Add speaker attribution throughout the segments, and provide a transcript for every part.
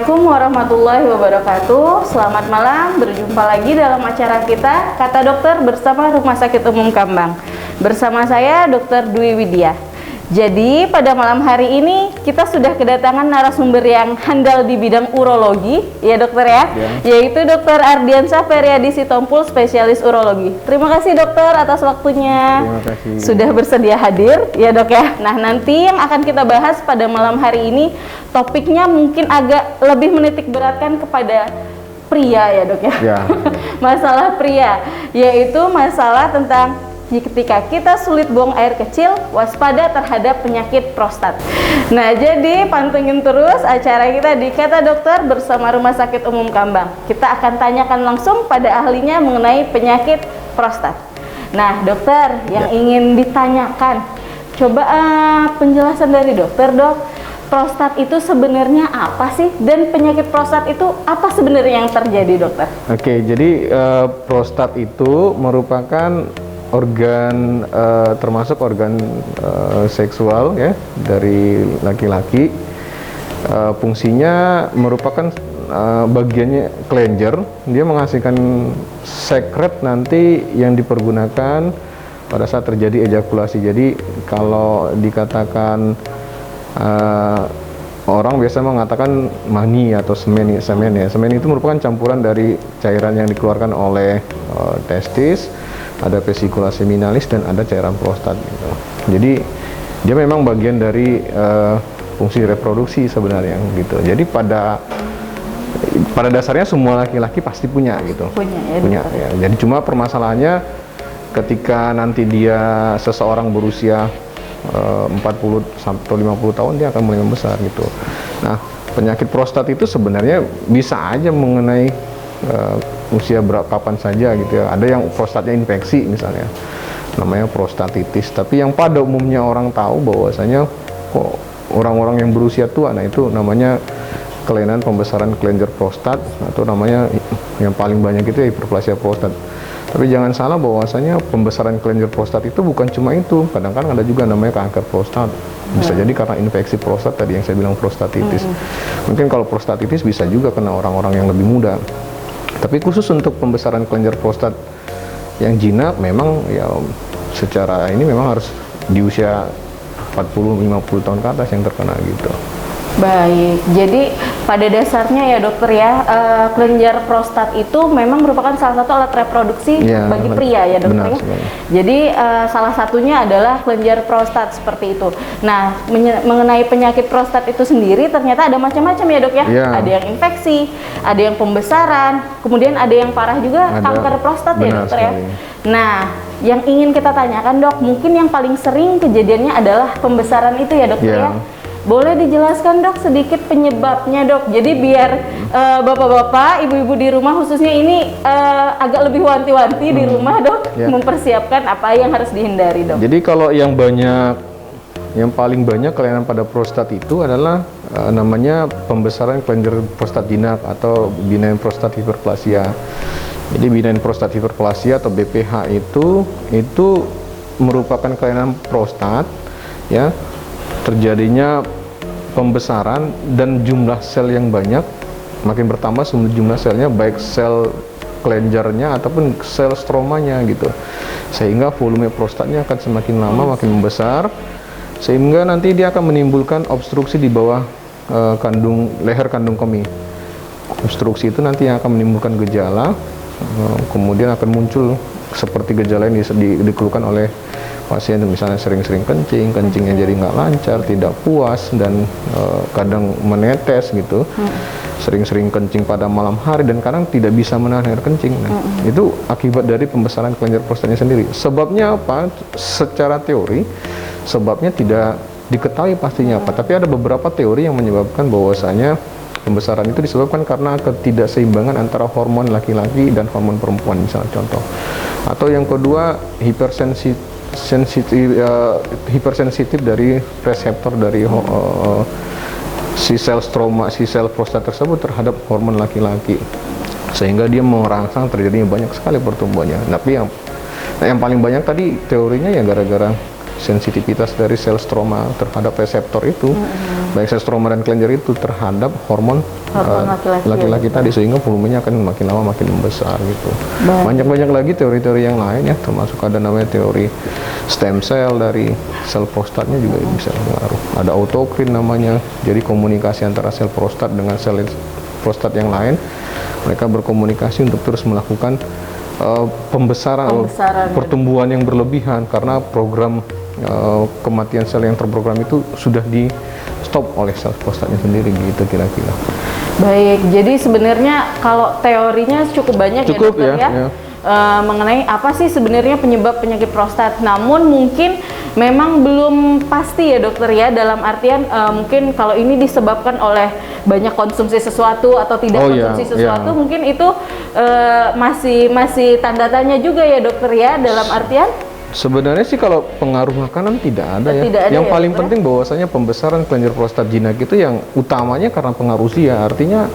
Speaker 1: Assalamualaikum warahmatullahi wabarakatuh. Selamat malam, berjumpa lagi dalam acara kita Kata Dokter bersama Rumah Sakit Umum Kambang. Bersama saya Dr. Dwi Widya. Jadi pada malam hari ini kita sudah kedatangan narasumber yang handal di bidang urologi, ya dokter ya, yaitu Dr. Ardiansyah Feryadi Sitompul, spesialis urologi. Terima kasih dokter atas waktunya.
Speaker 2: Terima kasih.
Speaker 1: Sudah bersedia hadir, ya dok ya. Nah nanti yang akan kita bahas pada malam hari ini topiknya mungkin agak lebih menitik beratkan kepada pria ya dok ya. Masalah pria, yaitu masalah tentang ketika kita sulit buang air kecil, waspada terhadap penyakit prostat. Nah, jadi pantengin terus acara kita di Kata Dokter bersama Rumah Sakit Umum Kambang. Kita akan tanyakan langsung pada ahlinya mengenai penyakit prostat. Nah, dokter, yang ingin ditanyakan, coba penjelasan dari dokter, dok. Prostat itu sebenarnya apa sih? Dan penyakit prostat itu apa sebenarnya yang terjadi, dokter?
Speaker 2: Oke, jadi prostat itu merupakan organ termasuk organ seksual ya dari laki-laki. Fungsinya merupakan bagiannya cleanser. Dia menghasilkan sekret nanti yang dipergunakan pada saat terjadi ejakulasi. Jadi kalau dikatakan orang biasa mengatakan mani atau semen ya. Semen itu merupakan campuran dari cairan yang dikeluarkan oleh testis, ada vesicula seminalis dan ada cairan prostat gitu. Jadi dia memang bagian dari fungsi reproduksi sebenarnya gitu. Jadi pada dasarnya semua laki-laki pasti punya gitu. Punya ya. Jadi cuma permasalahannya ketika nanti seseorang berusia 40 atau 50 tahun dia akan mulai membesar gitu. Nah, penyakit prostat itu sebenarnya bisa aja mengenai usia kapan saja gitu ya. Ada yang prostatnya infeksi misalnya, namanya prostatitis. Tapi yang pada umumnya orang tahu bahwasanya kok orang-orang yang berusia tua, nah itu namanya kelainan pembesaran kelenjar prostat, atau namanya yang paling banyak itu hiperplasia prostat. Tapi jangan salah bahwasanya pembesaran kelenjar prostat itu bukan cuma itu, kadang-kadang ada juga namanya kanker prostat. Bisa jadi karena infeksi prostat tadi yang saya bilang prostatitis. Mungkin kalau prostatitis bisa juga kena orang-orang yang lebih muda. Tapi khusus untuk pembesaran kelenjar prostat yang jinak memang ya secara ini memang harus di usia 40-50 tahun ke atas yang terkena gitu.
Speaker 1: Baik, jadi pada dasarnya ya dokter ya, kelenjar prostat itu memang merupakan salah satu alat reproduksi bagi pria ya dokter ya. Jadi salah satunya adalah kelenjar prostat seperti itu. Nah, mengenai penyakit prostat itu sendiri ternyata ada macam-macam ya dok ya. Ada yang infeksi, ada yang pembesaran, kemudian ada yang parah juga kanker prostat ya dokter ya. Nah, yang ingin kita tanyakan dok, mungkin yang paling sering kejadiannya adalah pembesaran itu ya dokter ya. Boleh dijelaskan dok sedikit penyebabnya dok, jadi biar bapak-bapak, ibu-ibu di rumah khususnya ini agak lebih wanti-wanti di rumah dok, mempersiapkan apa yang harus dihindari dok.
Speaker 2: Jadi kalau yang paling banyak kelainan pada prostat itu adalah namanya pembesaran kelenjar prostat jinak atau benign prostat hyperplasia. Jadi benign prostat hyperplasia atau BPH itu merupakan kelainan prostat ya, terjadinya pembesaran dan jumlah sel yang banyak, makin bertambah jumlah selnya, baik sel kelenjarnya ataupun sel stromanya gitu, sehingga volume prostatnya akan semakin lama makin membesar, sehingga nanti dia akan menimbulkan obstruksi di bawah leher kandung kemih. Obstruksi itu nanti yang akan menimbulkan gejala, kemudian akan muncul seperti gejala yang dikeluhkan oleh pasien, misalnya sering-sering kencingnya jadi nggak lancar, tidak puas, dan kadang menetes gitu. Sering-sering kencing pada malam hari dan kadang tidak bisa menahan air kencing. Nah, itu akibat dari pembesaran kelenjar prostatnya sendiri. Sebabnya apa? Secara teori, sebabnya tidak diketahui pastinya apa. Tapi ada beberapa teori yang menyebabkan bahwasanya pembesaran itu disebabkan karena ketidakseimbangan antara hormon laki-laki dan hormon perempuan, misalnya contoh. Atau yang kedua, hipersensitif dari reseptor dari si sel stroma, si sel prostat tersebut terhadap hormon laki-laki, sehingga dia merangsang terjadinya banyak sekali pertumbuhannya. Tapi yang paling banyak tadi teorinya ya gara-gara sensitivitas dari sel stroma terhadap reseptor itu, baik sel stroma dan kelenjar itu terhadap hormon laki-laki tadi, sehingga volumenya akan makin lama makin membesar gitu. Banyak lagi teori-teori yang lain ya, termasuk ada namanya teori stem cell dari sel prostatnya juga bisa mengaruh. Ada autokrin namanya, jadi komunikasi antara sel prostat dengan sel prostat yang lain, mereka berkomunikasi untuk terus melakukan pembesaran pertumbuhan yang berlebihan karena program kematian sel yang terprogram itu sudah di stop oleh sel prostatnya sendiri gitu kira-kira.
Speaker 1: Baik, jadi sebenarnya kalau teorinya cukup banyak ya dokter ya. Mengenai apa sih sebenarnya penyebab penyakit prostat. Namun mungkin memang belum pasti ya dokter ya, dalam artian mungkin kalau ini disebabkan oleh banyak konsumsi sesuatu atau tidak konsumsi sesuatu, mungkin itu masih tanda tanya juga ya dokter ya, dalam artian
Speaker 2: sebenarnya sih kalau pengaruh makanan tidak ada ya. Yang paling penting bahwasanya pembesaran kelenjar prostat jinak itu yang utamanya karena pengaruh usia. Artinya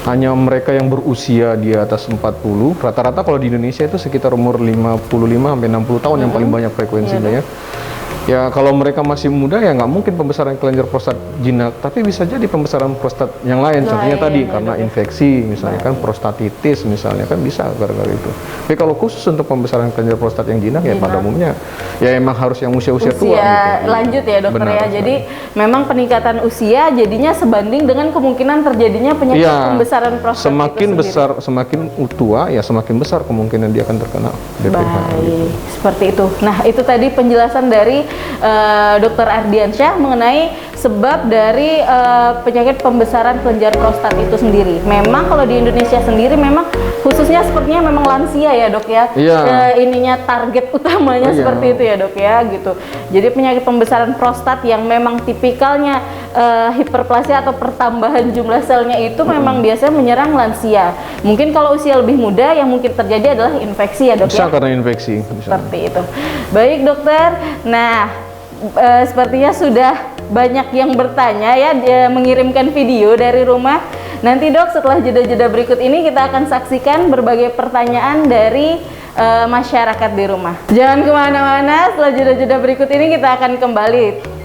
Speaker 2: hanya mereka yang berusia di atas 40, rata-rata kalau di Indonesia itu sekitar umur 55 sampai 60 tahun yang paling banyak frekuensinya ya. Ya kalau mereka masih muda ya nggak mungkin pembesaran kelenjar prostat jinak, tapi bisa jadi pembesaran prostat yang lain, contohnya tadi karena infeksi misalnya kan, prostatitis misalnya kan bisa gara-gara itu. Tapi kalau khusus untuk pembesaran kelenjar prostat yang jinak ya pada umumnya ya emang harus yang usia tua gitu.
Speaker 1: Lanjut ya dokter ya. Jadi memang peningkatan usia jadinya sebanding dengan kemungkinan terjadinya penyakit pembesaran prostat.
Speaker 2: Semakin besar, semakin tua ya semakin besar kemungkinan dia akan terkena BPH.
Speaker 1: Baik, seperti itu. Nah itu tadi penjelasan dari Dr. Ardiansyah mengenai sebab dari penyakit pembesaran kelenjar prostat itu sendiri. Memang kalau di Indonesia sendiri memang khususnya sepertinya memang lansia ya dok ya. Ininya target utamanya seperti itu ya dok ya gitu. Jadi penyakit pembesaran prostat yang memang tipikalnya hiperplasia atau pertambahan jumlah selnya itu memang biasanya menyerang lansia. Mungkin kalau usia lebih muda yang mungkin terjadi adalah infeksi ya dok ya.
Speaker 2: Bisa karena infeksi.
Speaker 1: Seperti itu. Baik dokter. Nah sepertinya sudah banyak yang bertanya ya, mengirimkan video dari rumah. Nanti dok setelah jeda-jeda berikut ini kita akan saksikan berbagai pertanyaan dari masyarakat di rumah. Jangan kemana-mana, setelah jeda-jeda berikut ini kita akan kembali.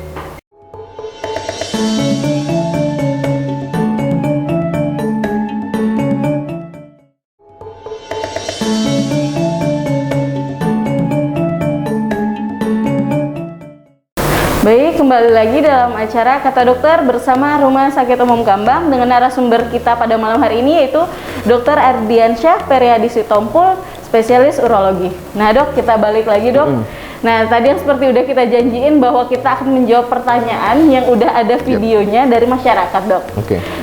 Speaker 1: Baik, kembali lagi dalam acara Kata Dokter bersama Rumah Sakit Umum Kambang dengan narasumber kita pada malam hari ini yaitu Dr. Ardiansyah Periadi Sitompul, spesialis urologi. Nah dok, kita balik lagi dok. Nah tadi yang seperti udah kita janjiin bahwa kita akan menjawab pertanyaan yang udah ada videonya dari masyarakat dok.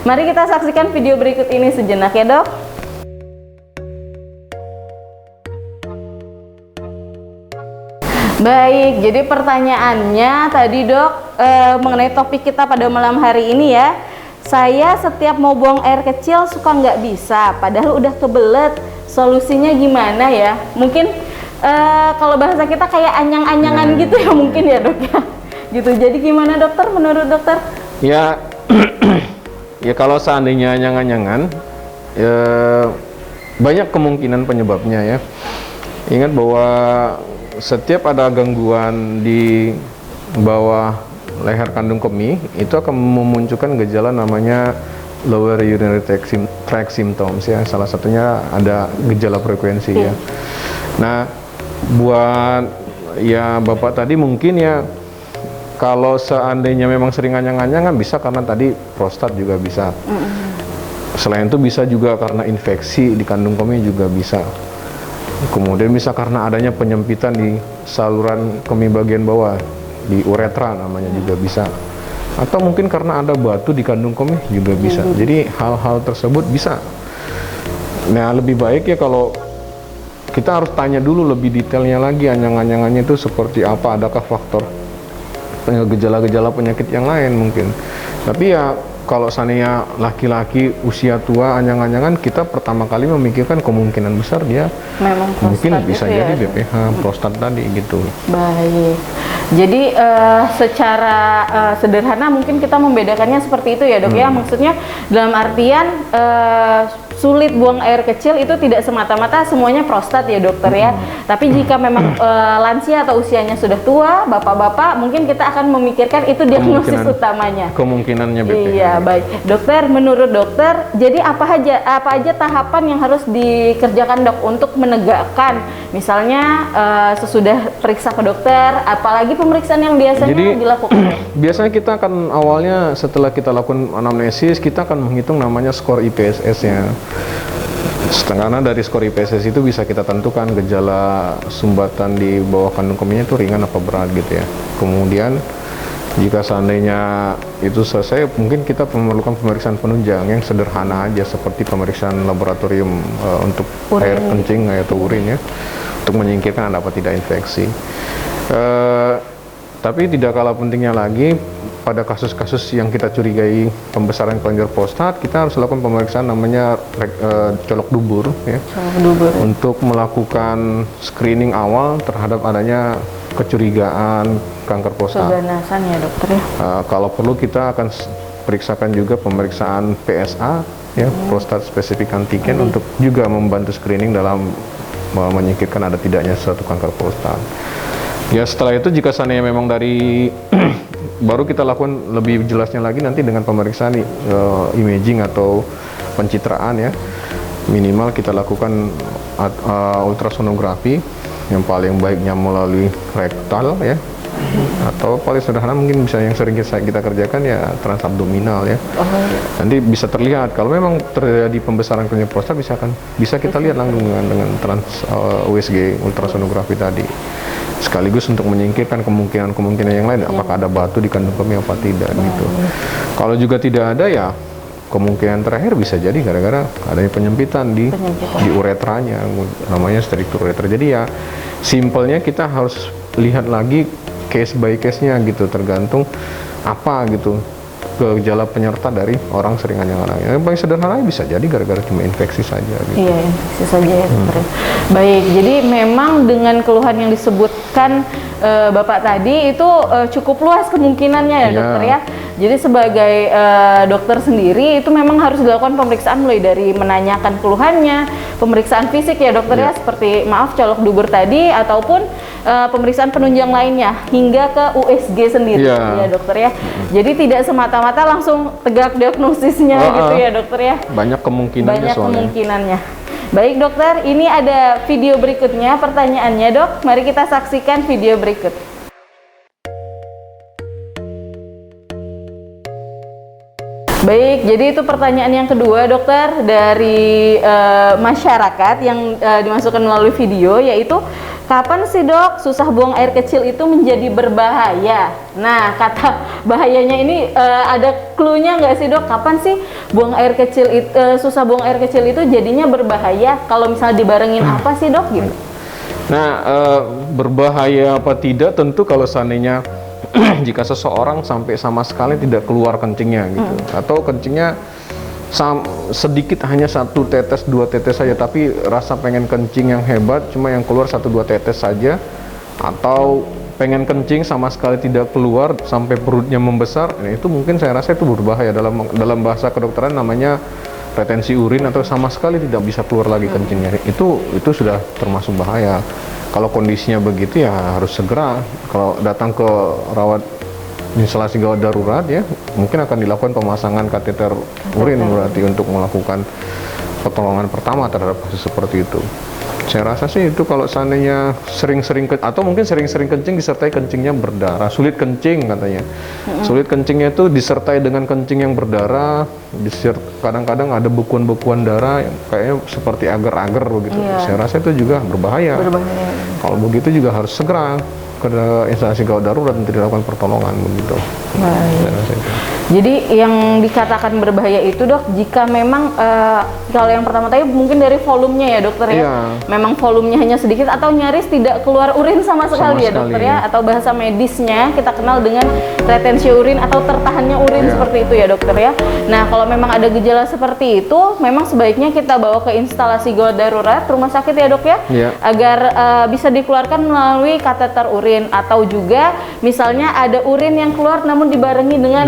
Speaker 1: Mari kita saksikan video berikut ini sejenak ya dok. Baik, jadi pertanyaannya tadi dok mengenai topik kita pada malam hari ini ya. Saya setiap mau buang air kecil suka nggak bisa, padahal udah kebelet. Solusinya gimana ya? Mungkin kalau bahasa kita kayak anyang-anyangan gitu ya mungkin ya dok ya. Gitu. Jadi gimana dokter menurut dokter?
Speaker 2: Ya, ya kalau seandainya anyang-anyangan, banyak kemungkinan penyebabnya ya. Ingat bahwa setiap ada gangguan di bawah leher kandung kemih itu akan memunculkan gejala namanya lower urinary tract symptoms ya. Salah satunya ada gejala frekuensi ya. Nah, buat ya Bapak tadi mungkin ya kalau seandainya memang sering anyang-anyangan bisa karena tadi prostat juga bisa. Selain itu bisa juga karena infeksi di kandung kemih juga bisa. Kemudian bisa karena adanya penyempitan di saluran kemih bagian bawah, di uretra namanya juga bisa. Atau mungkin karena ada batu di kandung kemih juga bisa. Jadi hal-hal tersebut bisa. Nah lebih baik ya kalau kita harus tanya dulu lebih detailnya lagi anyang-anyangannya itu seperti apa, adakah faktor gejala-gejala penyakit yang lain mungkin. Tapi ya kalau seandainya laki-laki usia tua anyang-anyangan, kita pertama kali memikirkan kemungkinan besar dia
Speaker 1: memang
Speaker 2: mungkin bisa
Speaker 1: ya,
Speaker 2: jadi BPH prostat tadi gitu.
Speaker 1: Baik. Jadi secara sederhana mungkin kita membedakannya seperti itu ya dok ya. Maksudnya dalam artian sulit buang air kecil itu tidak semata-mata semuanya prostat ya dokter ya. Tapi jika memang lansia atau usianya sudah tua, bapak-bapak, mungkin kita akan memikirkan itu diagnosis utamanya.
Speaker 2: Kemungkinannya BPH.
Speaker 1: Iya, baik. Dokter, menurut dokter, jadi apa aja tahapan yang harus dikerjakan dok untuk menegakkan, misalnya sesudah periksa ke dokter, apalagi pemeriksaan yang biasanya dilakukan?
Speaker 2: Biasanya kita akan awalnya setelah kita lakukan anamnesis, kita akan menghitung namanya skor IPSS-nya. Karena dari skor IPSS itu bisa kita tentukan gejala sumbatan di bawah kandung kemihnya itu ringan apa berat gitu ya. Kemudian jika seandainya itu selesai, mungkin kita memerlukan pemeriksaan penunjang yang sederhana aja seperti pemeriksaan laboratorium untuk air kencing atau urin ya, untuk menyingkirkan ada apa tidak infeksi. Tapi tidak kalah pentingnya lagi, pada kasus-kasus yang kita curigai pembesaran kelenjar prostat, kita harus lakukan pemeriksaan namanya colok dubur ya, untuk melakukan screening awal terhadap adanya kecurigaan kanker prostat.
Speaker 1: Keganasan ya dokter ya.
Speaker 2: Kalau perlu kita akan periksakan juga pemeriksaan PSA ya, prostat spesifik antigen, untuk juga membantu screening dalam menyingkirkan ada tidaknya suatu kanker prostat. Ya setelah itu jika seandainya memang dari baru kita lakukan lebih jelasnya lagi nanti dengan pemeriksaan imaging atau pencitraan ya. Minimal kita lakukan ultrasonografi, yang paling baiknya melalui rektal ya, atau paling sederhana mungkin bisa yang sering kita kerjakan ya transabdominal ya. Nanti bisa terlihat kalau memang terjadi pembesaran kelenjar prostat, bisa kita lihat langsung dengan USG ultrasonografi tadi, sekaligus untuk menyingkirkan kemungkinan yang lain, apakah ada batu di kandung kemih apa tidak gitu. Kalau juga tidak ada ya kemungkinan terakhir bisa jadi gara-gara adanya penyempitan di uretranya, namanya sterictur uretra. Jadi ya simpelnya kita harus lihat lagi case by case-nya gitu, tergantung apa gitu gejala penyerta dari orang seringan yang lain. Yang paling sederhana bisa jadi gara-gara cuma infeksi saja gitu.
Speaker 1: Iya, infeksi saja ya dokter. Baik, jadi memang dengan keluhan yang disebutkan Bapak tadi itu cukup luas kemungkinannya ya dokter ya. Jadi sebagai dokter sendiri itu memang harus dilakukan pemeriksaan mulai dari menanyakan keluhannya, pemeriksaan fisik ya dokter ya, seperti colok dubur tadi, ataupun pemeriksaan penunjang lainnya hingga ke USG sendiri ya dokter ya. Jadi tidak semata-mata langsung tegak diagnosisnya gitu ya dokter ya.
Speaker 2: Banyak kemungkinannya
Speaker 1: kemungkinannya. Baik dokter, ini ada video berikutnya pertanyaannya dok. Mari kita saksikan video berikut. Baik, jadi itu pertanyaan yang kedua dokter dari masyarakat yang dimasukkan melalui video, yaitu kapan sih dok susah buang air kecil itu menjadi berbahaya? Nah, kata bahayanya ini ada clue-nya nggak sih dok? Kapan sih buang air kecil susah buang air kecil itu jadinya berbahaya? Kalau misalnya dibarengin apa sih dok gitu?
Speaker 2: Nah, berbahaya apa tidak tentu kalau seandainya jika seseorang sampai sama sekali tidak keluar kencingnya gitu, atau kencingnya sedikit, hanya 1 tetes 2 tetes saja, tapi rasa pengen kencing yang hebat cuma yang keluar 1-2 tetes saja, atau pengen kencing sama sekali tidak keluar sampai perutnya membesar, nah itu mungkin saya rasa itu berbahaya. Dalam bahasa kedokteran namanya retensi urin, atau sama sekali tidak bisa keluar lagi kencingnya. Itu sudah termasuk bahaya. Kalau kondisinya begitu ya harus segera, kalau datang ke rawat instalasi gawat darurat ya, mungkin akan dilakukan pemasangan kateter urin berarti untuk melakukan pertolongan pertama terhadap kasus seperti itu. Saya rasa sih itu kalau seandainya sering-sering atau mungkin sering-sering kencing disertai kencingnya berdarah, sulit kencing katanya. Sulit kencingnya itu disertai dengan kencing yang berdarah, kadang-kadang ada bekuan-bekuan darah yang kayaknya seperti agar-agar begitu. Saya rasa itu juga berbahaya. Kalau begitu juga harus segera ke instansi gawat darurat untuk dilakukan pertolongan begitu.
Speaker 1: Jadi yang dikatakan berbahaya itu dok, jika memang kalau yang pertama tadi mungkin dari volumenya ya dokter ya, memang volumenya hanya sedikit atau nyaris tidak keluar urin sama sekali ya dokter ya, atau bahasa medisnya kita kenal dengan retensi urin atau tertahannya urin seperti itu ya dokter ya. Nah kalau memang ada gejala seperti itu, memang sebaiknya kita bawa ke instalasi gawat darurat rumah sakit ya dok ya, agar bisa dikeluarkan melalui kateter urin, atau juga misalnya ada urin yang keluar namun dibarengi dengan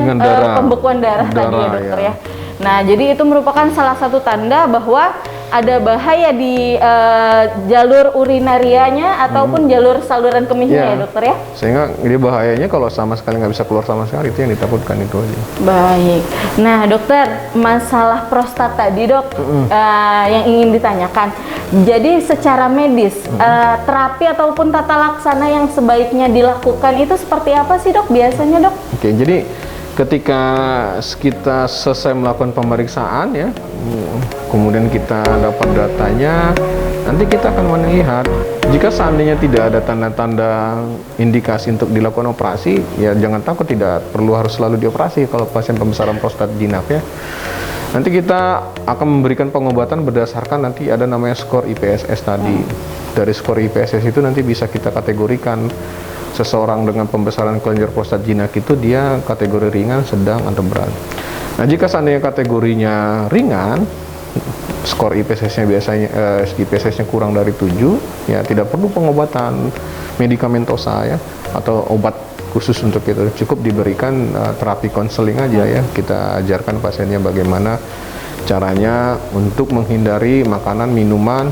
Speaker 1: pembekuan darah tadi ya dokter ya. Nah, jadi itu merupakan salah satu tanda bahwa ada bahaya di jalur urinarianya ataupun jalur saluran kemihnya ya dokter ya?
Speaker 2: Sehingga dia bahayanya kalau sama sekali nggak bisa keluar sama sekali, itu yang ditakutkan itu aja.
Speaker 1: Baik. Nah dokter, masalah prostat tadi dok, yang ingin ditanyakan. Jadi secara medis, terapi ataupun tata laksana yang sebaiknya dilakukan itu seperti apa sih dok biasanya dok?
Speaker 2: Oke, jadi ketika kita selesai melakukan pemeriksaan ya, kemudian kita dapat datanya, nanti kita akan melihat jika seandainya tidak ada tanda-tanda indikasi untuk dilakukan operasi, ya jangan takut, tidak perlu harus selalu dioperasi kalau pasien pembesaran prostat jinak ya. Nanti kita akan memberikan pengobatan berdasarkan nanti ada namanya skor IPSS tadi. Dari skor IPSS itu nanti bisa kita kategorikan seseorang dengan pembesaran kelenjar prostat jinak itu dia kategori ringan, sedang, atau berat. Nah, jika seandainya kategorinya ringan, skor IPSS-nya biasanya IPSS-nya kurang dari 7, ya tidak perlu pengobatan medikamentosa ya atau obat khusus untuk itu. Cukup diberikan terapi konseling aja ya. Kita ajarkan pasiennya bagaimana caranya untuk menghindari makanan, minuman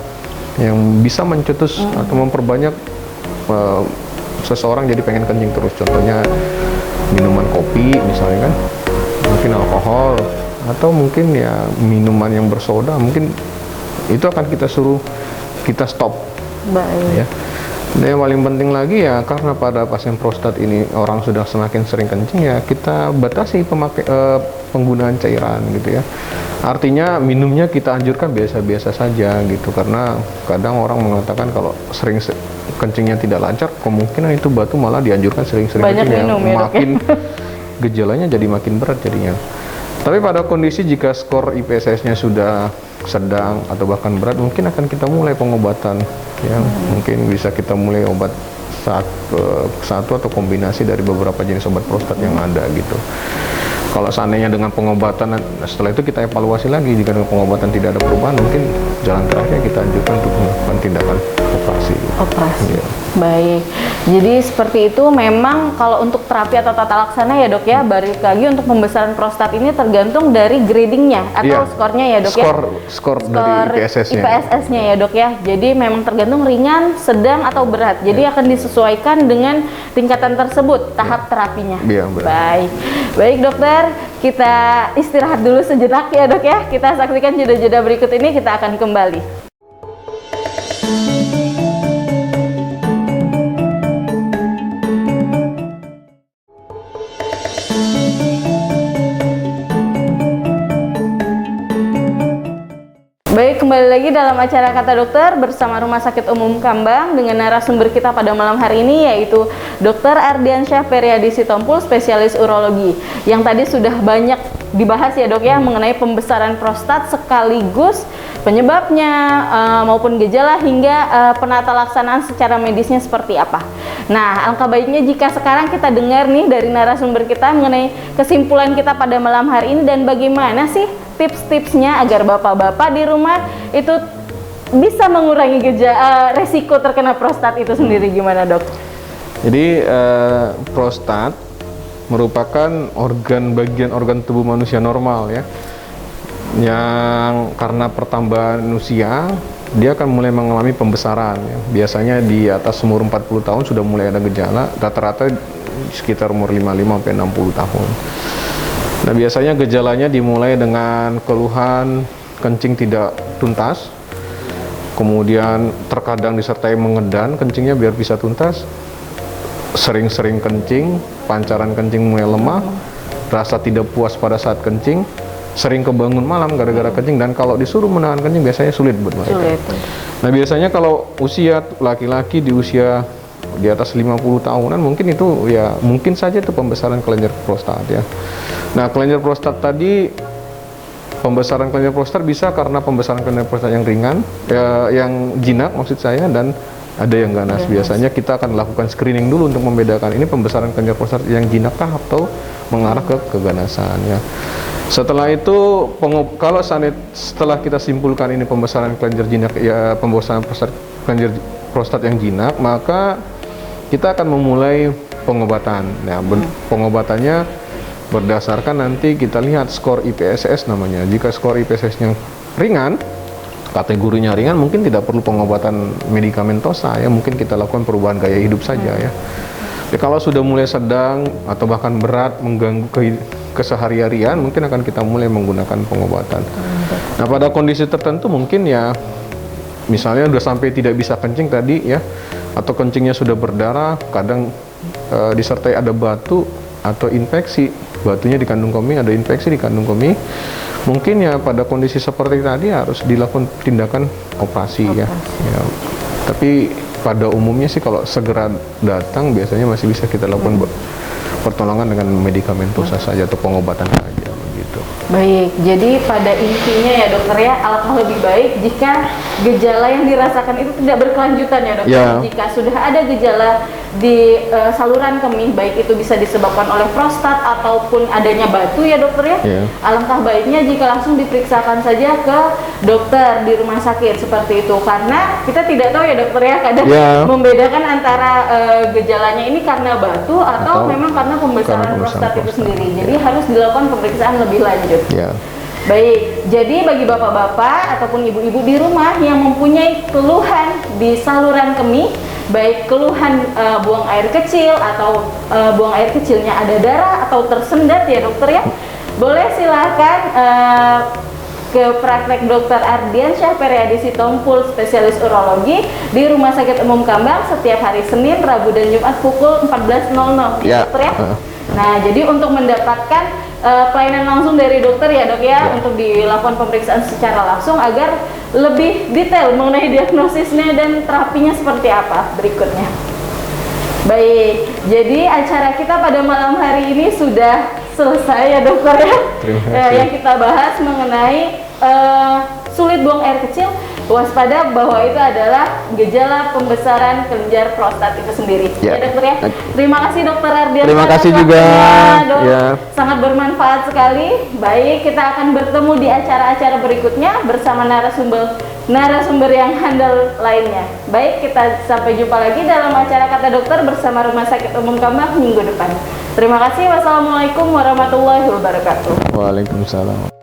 Speaker 2: yang bisa mencetus atau memperbanyak seseorang jadi pengen kencing terus. Contohnya minuman kopi misalnya kan, mungkin alkohol, atau mungkin ya minuman yang bersoda, mungkin itu akan kita suruh kita stop.
Speaker 1: Baik.
Speaker 2: Ya. Dan yang paling penting lagi ya, karena pada pasien prostat ini orang sudah semakin sering kencing ya, kita batasi penggunaan cairan gitu ya. Artinya minumnya kita anjurkan biasa-biasa saja gitu, karena kadang orang mengatakan kalau sering kencingnya tidak lancar, kemungkinan itu batu malah dianjurkan sering-sering kencing ya, makin gejalanya jadi makin berat jadinya. Tapi pada kondisi jika skor IPSS-nya sudah sedang atau bahkan berat, mungkin akan kita mulai pengobatan ya. Mungkin bisa kita mulai obat satu atau kombinasi dari beberapa jenis obat prostat yang ada gitu. Kalau seandainya dengan pengobatan, setelah itu kita evaluasi lagi. Jika dengan pengobatan tidak ada perubahan, mungkin jalan terakhir kita anjurkan untuk melakukan tindakan operasi.
Speaker 1: Operasi.
Speaker 2: Ya.
Speaker 1: Baik. Jadi seperti itu. Memang kalau untuk terapi atau tata laksana ya dok ya, balik lagi untuk pembesaran prostat ini tergantung dari gradingnya atau skornya ya dok ya.
Speaker 2: Skor dari IPSS-nya.
Speaker 1: IPSS-nya ya dok ya. Jadi memang tergantung ringan, sedang atau berat. Jadi akan disesuaikan dengan tingkatan tersebut tahap terapinya.
Speaker 2: Iya,
Speaker 1: baik. Baik dokter, kita istirahat dulu sejenak ya dok ya. Kita saksikan jeda-jeda berikut ini, kita akan kembali. Baik, kembali lagi dalam acara Kata Dokter bersama Rumah Sakit Umum Kambang dengan narasumber kita pada malam hari ini yaitu Dr. Ardiansyah Periadi Sitompul, spesialis urologi. Yang tadi sudah banyak dibahas ya dok ya mengenai pembesaran prostat sekaligus penyebabnya maupun gejala hingga penata laksanaan secara medisnya seperti apa. Nah, alangkah baiknya jika sekarang kita dengar nih dari narasumber kita mengenai kesimpulan kita pada malam hari ini dan bagaimana sih tips-tipsnya agar bapak-bapak di rumah itu bisa mengurangi resiko terkena prostat itu sendiri, gimana dok?
Speaker 2: Jadi prostat merupakan bagian organ tubuh manusia normal ya, yang karena pertambahan usia dia akan mulai mengalami pembesaran ya. Biasanya di atas umur 40 tahun sudah mulai ada gejala, rata-rata sekitar umur 55 sampai 60 tahun. Nah, biasanya gejalanya dimulai dengan keluhan kencing tidak tuntas, kemudian terkadang disertai mengedan kencingnya biar bisa tuntas, sering-sering kencing, pancaran kencing mulai lemah, rasa tidak puas pada saat kencing, sering kebangun malam gara-gara kencing, dan kalau disuruh menahan kencing biasanya sulit buat mereka. Nah, biasanya kalau usia laki-laki di usia di atas 50 tahunan mungkin itu ya mungkin saja itu pembesaran kelenjar prostat ya. Nah, kelenjar prostat tadi, pembesaran kelenjar prostat bisa karena pembesaran kelenjar prostat yang ringan ya, yang jinak maksud saya, dan ada yang ganas. Biasanya kita akan lakukan screening dulu untuk membedakan ini pembesaran kelenjar prostat yang jinak kah atau mengarah ke keganasan ya. Setelah itu kalau setelah kita simpulkan ini pembesaran kelenjar jinak ya, pembesaran kelenjar prostat yang jinak, maka kita akan memulai pengobatan. Nah, pengobatannya berdasarkan nanti kita lihat skor IPSS namanya. Jika skor IPSS-nya ringan, kategorinya ringan, mungkin tidak perlu pengobatan medikamentosa ya, mungkin kita lakukan perubahan gaya hidup saja ya. Tapi kalau sudah mulai sedang atau bahkan berat mengganggu keseharian, mungkin akan kita mulai menggunakan pengobatan. Nah, pada kondisi tertentu mungkin ya, misalnya udah sampai tidak bisa kencing tadi ya, atau kencingnya sudah berdarah, kadang disertai ada batu atau infeksi, batunya di kandung kemih, ada infeksi di kandung kemih, mungkin ya pada kondisi seperti tadi harus dilakukan tindakan operasi. Ya. Tapi pada umumnya sih kalau segera datang biasanya masih bisa kita lakukan pertolongan dengan medikamentosa saja atau pengobatan saja begitu.
Speaker 1: Baik, jadi pada intinya ya dokter ya, alangkah lebih baik jika gejala yang dirasakan itu tidak berkelanjutan ya dokter.
Speaker 2: Ya.
Speaker 1: Jika sudah ada gejala di saluran kemih, baik itu bisa disebabkan oleh prostat ataupun adanya batu ya dokter ya.
Speaker 2: Ya.
Speaker 1: Alangkah baiknya jika langsung diperiksakan saja ke dokter di rumah sakit seperti itu, karena kita tidak tahu ya dokter ya, kadang membedakan antara gejalanya ini karena batu atau memang karena pembesaran prostat itu sendiri. Jadi harus dilakukan pemeriksaan lebih lanjut.
Speaker 2: Ya.
Speaker 1: Baik, jadi bagi bapak-bapak ataupun ibu-ibu di rumah yang mempunyai keluhan di saluran kemih, baik keluhan buang air kecil atau buang air kecilnya ada darah atau tersendat ya dokter ya, boleh silahkan ke praktek Dr. Ardiansyah Periadi Sitompul, spesialis urologi di Rumah Sakit Umum Kambang setiap hari Senin, Rabu, dan Jumat pukul 14.00 ya dokter ya. Nah, jadi untuk mendapatkan pelayanan langsung dari dokter ya dok ya, untuk dilakukan pemeriksaan secara langsung agar lebih detail mengenai diagnosisnya dan terapinya seperti apa berikutnya. Baik, jadi acara kita pada malam hari ini sudah selesai ya dokter ya. Yang kita bahas mengenai sulit buang air kecil, waspada bahwa itu adalah gejala pembesaran kelenjar prostat itu sendiri. Ya dokter ya. Terima kasih dokter Ardian.
Speaker 2: Terima kasih juga.
Speaker 1: Dok. Ya. Sangat bermanfaat sekali. Baik, kita akan bertemu di acara-acara berikutnya bersama narasumber yang handal lainnya. Baik, kita sampai jumpa lagi dalam acara Kata Dokter bersama Rumah Sakit Umum Kambang minggu depan. Terima kasih. Wassalamualaikum warahmatullahi wabarakatuh.
Speaker 2: Waalaikumsalam.